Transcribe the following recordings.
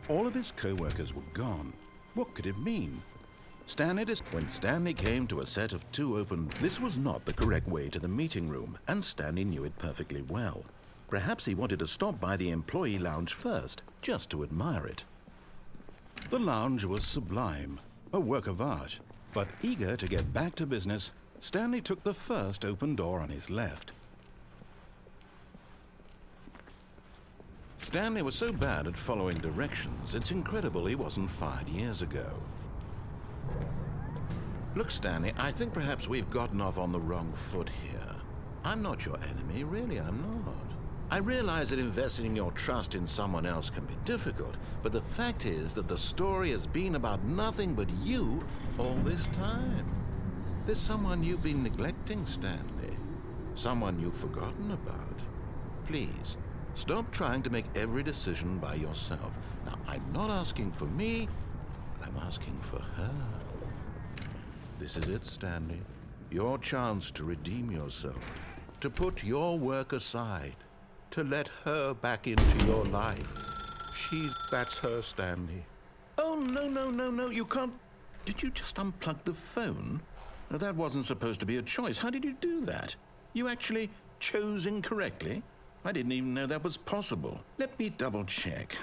All of his co-workers were gone. What could it mean? When Stanley came to a set of two open, this was not the correct way to the meeting room, and Stanley knew it perfectly well. Perhaps he wanted to stop by the employee lounge first, just to admire it. The lounge was sublime, a work of art, but eager to get back to business, Stanley took the first open door on his left. Stanley was so bad at following directions, it's incredible he wasn't fired years ago. Look, Stanley, I think perhaps we've gotten off on the wrong foot here. I'm not your enemy, really, I'm not. I realize that investing your trust in someone else can be difficult, but the fact is that the story has been about nothing but you all this time. There's someone you've been neglecting, Stanley. Someone you've forgotten about. Please, stop trying to make every decision by yourself. Now, I'm not asking for me, I'm asking for her. This is it, Stanley. Your chance to redeem yourself, to put your work aside, to let her back into your life. That's her, Stanley. Oh, no, you can't. Did you just unplug the phone? No, that wasn't supposed to be a choice. How did you do that? You actually chose incorrectly? I didn't even know that was possible. Let me double check.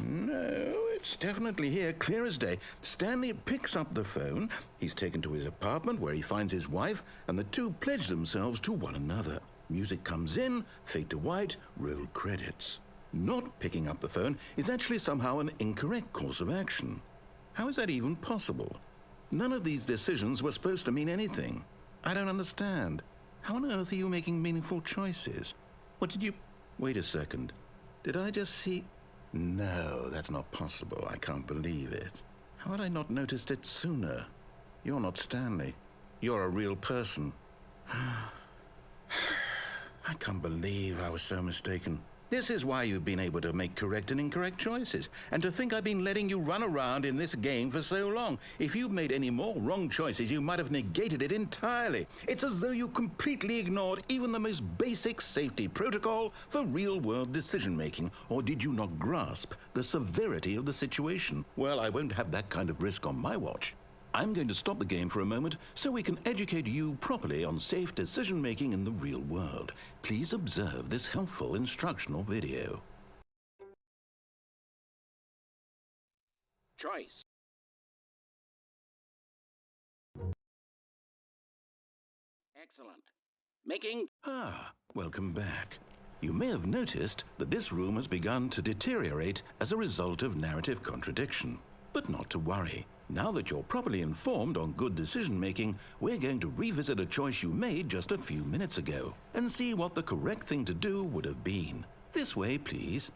No, it's definitely here, clear as day. Stanley picks up the phone. He's taken to his apartment where he finds his wife, and the two pledge themselves to one another. Music comes in, fade to white, roll credits. Not picking up the phone is actually somehow an incorrect course of action. How is that even possible? None of these decisions were supposed to mean anything. I don't understand. How on earth are you making meaningful choices? What did you... Wait a second. Did I just see... No, that's not possible. I can't believe it. How had I not noticed it sooner? You're not Stanley. You're a real person. I can't believe I was so mistaken. This is why you've been able to make correct and incorrect choices. And to think I've been letting you run around in this game for so long. If you'd made any more wrong choices, you might have negated it entirely. It's as though you completely ignored even the most basic safety protocol for real-world decision-making. Or did you not grasp the severity of the situation? Well, I won't have that kind of risk on my watch. I'm going to stop the game for a moment so we can educate you properly on safe decision-making in the real world. Please observe this helpful instructional video. Choice. Excellent. Making... Welcome back. You may have noticed that this room has begun to deteriorate as a result of narrative contradiction. But not to worry. Now that you're properly informed on good decision-making, we're going to revisit a choice you made just a few minutes ago and see what the correct thing to do would have been. This way, please.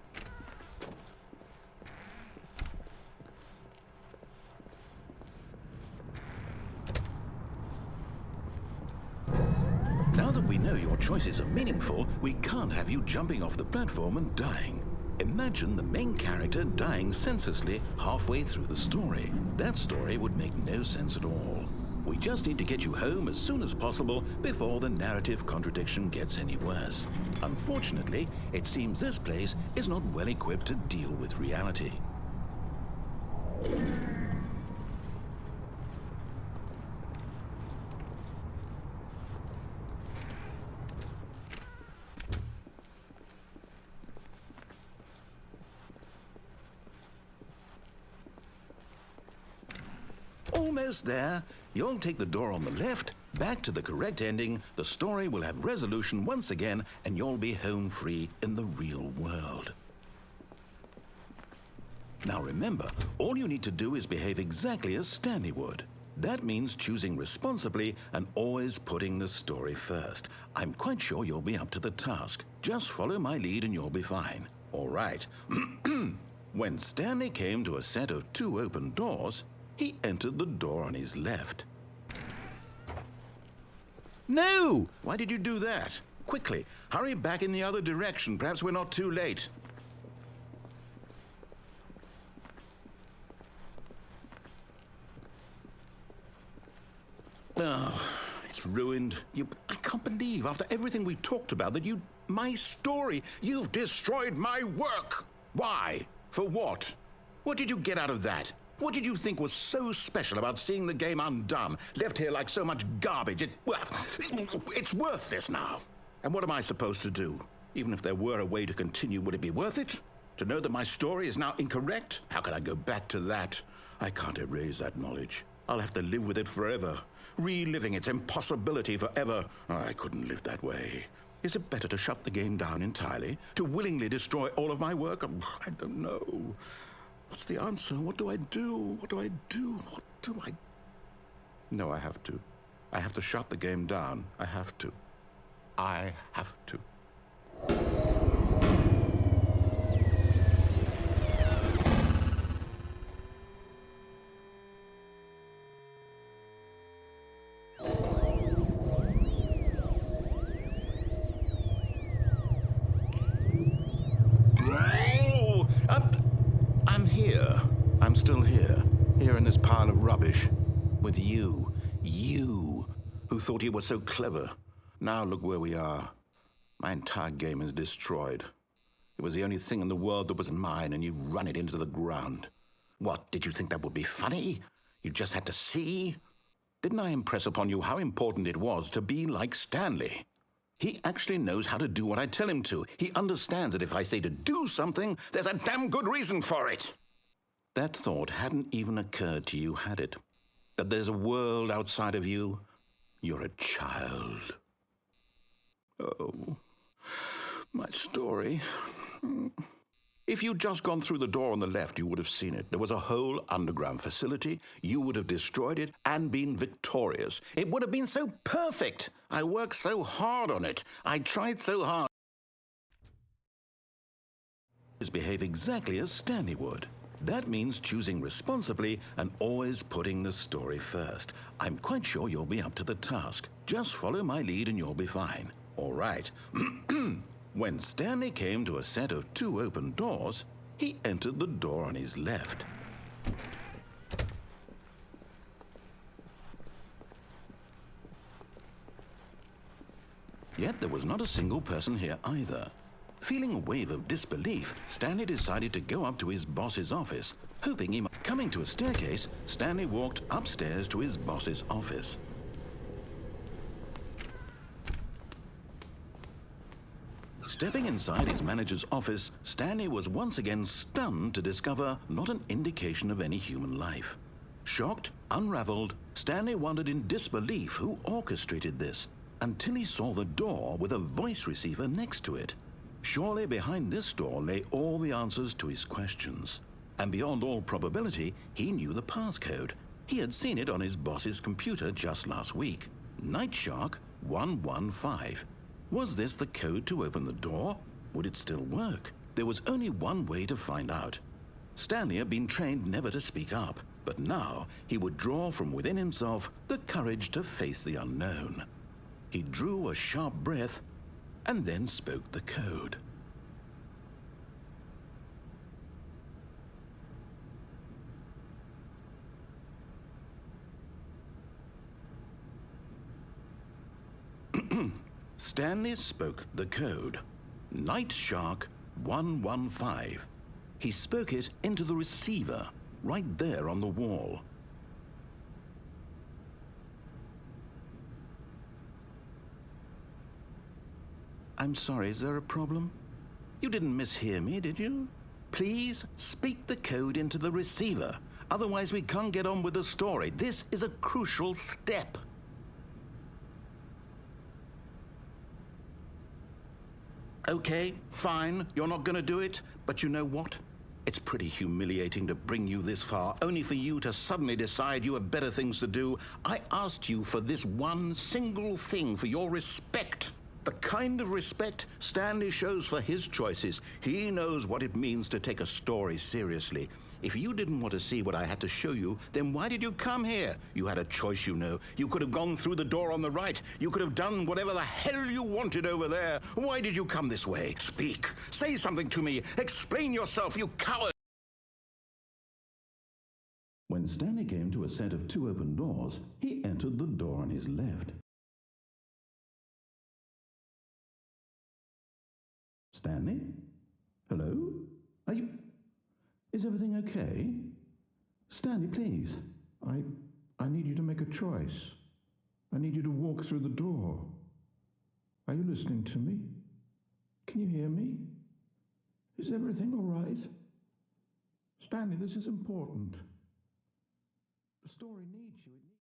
Now that we know your choices are meaningful, we can't have you jumping off the platform and dying. Imagine the main character dying senselessly halfway through the story. That story would make no sense at all. We just need to get you home as soon as possible before the narrative contradiction gets any worse. Unfortunately, it seems this place is not well equipped to deal with reality. Almost there. You'll take the door on the left, back to the correct ending, the story will have resolution once again, and you'll be home free in the real world. Now remember, all you need to do is behave exactly as Stanley would. That means choosing responsibly and always putting the story first. I'm quite sure you'll be up to the task. Just follow my lead and you'll be fine. All right. When Stanley came to a set of two open doors, he entered the door on his left. No! Why did you do that? Quickly, hurry back in the other direction. Perhaps we're not too late. Oh, it's ruined. I can't believe, after everything we talked about, that my story, you've destroyed my work. Why? For what? What did you get out of that? What did you think was so special about seeing the game undone, left here like so much garbage? It's worthless now. And what am I supposed to do? Even if there were a way to continue, would it be worth it? To know that my story is now incorrect? How can I go back to that? I can't erase that knowledge. I'll have to live with it forever, reliving its impossibility forever. I couldn't live that way. Is it better to shut the game down entirely? To willingly destroy all of my work? I don't know. What's the answer? What do I do? What do I do? What do I... No, I have to. I have to shut the game down. I have to. I have to. I'm here. I'm still here. Here in this pile of rubbish. With you. You. Who thought you were so clever. Now look where we are. My entire game is destroyed. It was the only thing in the world that was mine, and you've run it into the ground. What, did you think that would be funny? You just had to see? Didn't I impress upon you how important it was to be like Stanley? He actually knows how to do what I tell him to. He understands that if I say to do something, there's a damn good reason for it. That thought hadn't even occurred to you, had it? That there's a world outside of you? You're a child. Oh, my story. If you'd just gone through the door on the left, you would have seen it. There was a whole underground facility. You would have destroyed it and been victorious. It would have been so perfect. I worked so hard on it. I tried so hard. Behave exactly as Stanley would. That means choosing responsibly and always putting the story first. I'm quite sure you'll be up to the task. Just follow my lead and you'll be fine. All right. When Stanley came to a set of 2 open doors, he entered the door on his left. Yet there was not a single person here either. Feeling a wave of disbelief, Stanley decided to go up to his boss's office, hoping he might... Coming to a staircase, Stanley walked upstairs to his boss's office. Stepping inside his manager's office, Stanley was once again stunned to discover not an indication of any human life. Shocked, unraveled, Stanley wondered in disbelief who orchestrated this, until he saw the door with a voice receiver next to it. Surely behind this door lay all the answers to his questions. And beyond all probability, he knew the passcode. He had seen it on his boss's computer just last week. Nightshark 115. Was this the code to open the door? Would it still work? There was only one way to find out. Stanley had been trained never to speak up, but now he would draw from within himself the courage to face the unknown. He drew a sharp breath and then spoke the code. Stanley spoke the code. Nightshark 115. He spoke it into the receiver, right there on the wall. I'm sorry, is there a problem? You didn't mishear me, did you? Please speak the code into the receiver. Otherwise, we can't get on with the story. This is a crucial step. Okay, fine, you're not going to do it, but you know what? It's pretty humiliating to bring you this far, only for you to suddenly decide you have better things to do. I asked you for this one single thing, for your respect. The kind of respect Stanley shows for his choices. He knows what it means to take a story seriously. If you didn't want to see what I had to show you, then why did you come here? You had a choice, you know. You could have gone through the door on the right. You could have done whatever the hell you wanted over there. Why did you come this way? Speak. Say something to me. Explain yourself, you coward. When Stanley came to a set of 2 open doors, he entered the door on his left. Stanley? Hello? Are you... Is everything okay? Stanley, please. I need you to make a choice. I need you to walk through the door. Are you listening to me? Can you hear me? Is everything all right? Stanley, this is important. The story needs you.